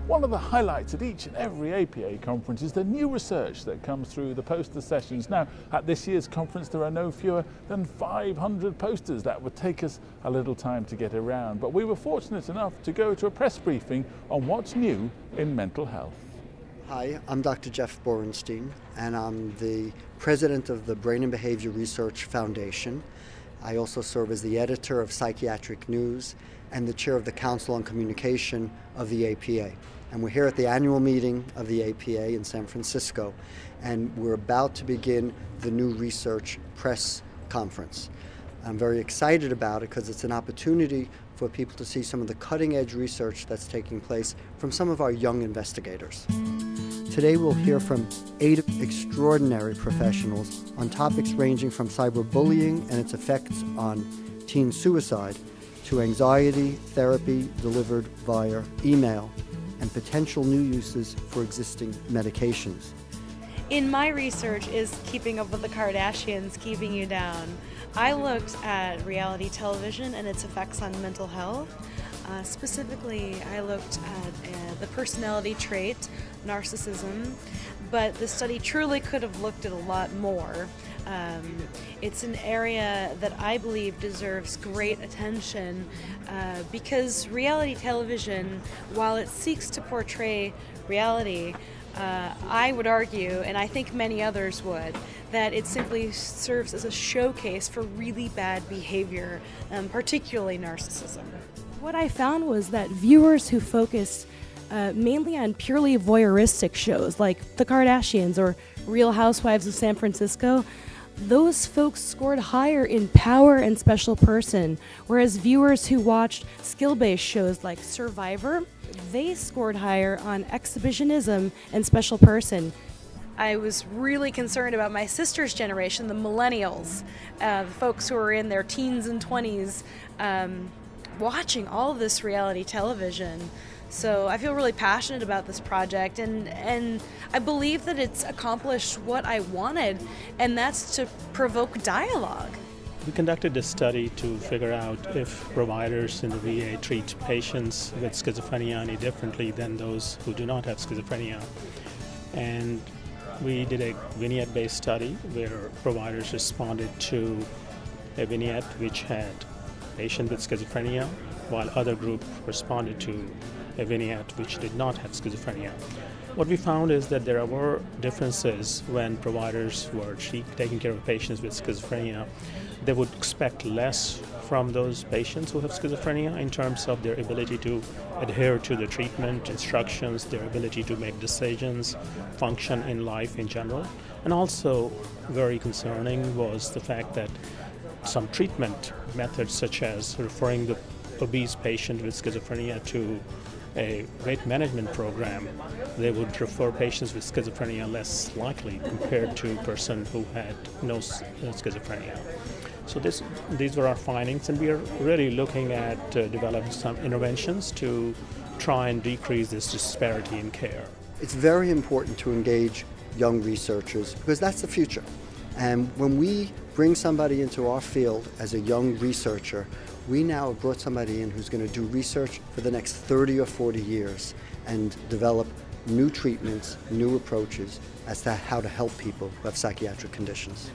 One of the highlights at each and every APA conference is the new research that comes through the poster sessions. Now, at this year's conference, there are no fewer than 500 posters. That would take us a little time to get around, but we were fortunate enough to go to a press briefing on what's new in mental health. Hi, I'm Dr. Jeff Borenstein, and I'm the president of the Brain and Behavior Research Foundation. I also serve as the editor of Psychiatric News and the chair of the Council on Communication of the APA. And we're here at the annual meeting of the APA in San Francisco, and we're about to begin the new research press conference. I'm very excited about it because it's an opportunity for people to see some of the cutting-edge research that's taking place from some of our young investigators. Today we'll hear from 8 extraordinary professionals on topics ranging from cyberbullying and its effects on teen suicide to anxiety therapy delivered via email and potential new uses for existing medications. In my research is keeping up with the Kardashians, keeping you down. I looked at reality television and its effects on mental health. Specifically, I looked at the personality trait, narcissism, but the study truly could have looked at a lot more. It's an area that I believe deserves great attention because reality television, while it seeks to portray reality, I would argue, and I think many others would, that it simply serves as a showcase for really bad behavior, particularly narcissism. What I found was that viewers who focused mainly on purely voyeuristic shows like The Kardashians or Real Housewives of San Francisco, those folks scored higher in Power and Special Person, whereas viewers who watched skill-based shows like Survivor, they scored higher on Exhibitionism and Special Person. I was really concerned about my sister's generation, the millennials, the folks who are in their teens and 20s, watching all of this reality television. So I feel really passionate about this project, and I believe that it's accomplished what I wanted, and that's to provoke dialogue. We conducted this study to figure out if providers in the VA treat patients with schizophrenia any differently than those who do not have schizophrenia. And we did a vignette-based study where providers responded to a vignette which had patient with schizophrenia, while other group responded to a vignette which did not have schizophrenia. What we found is that there were differences when providers were taking care of patients with schizophrenia. They would expect less from those patients who have schizophrenia in terms of their ability to adhere to the treatment instructions, their ability to make decisions, function in life in general. And also very concerning was the fact that some treatment methods, such as referring the obese patient with schizophrenia to a weight management program, they would refer patients with schizophrenia less likely compared to a person who had no schizophrenia. So these were our findings, and we are really looking at developing some interventions to try and decrease this disparity in care. It's very important to engage young researchers because that's the future. And when we bring somebody into our field as a young researcher, we now have brought somebody in who's going to do research for the next 30 or 40 years and develop new treatments, new approaches as to how to help people who have psychiatric conditions.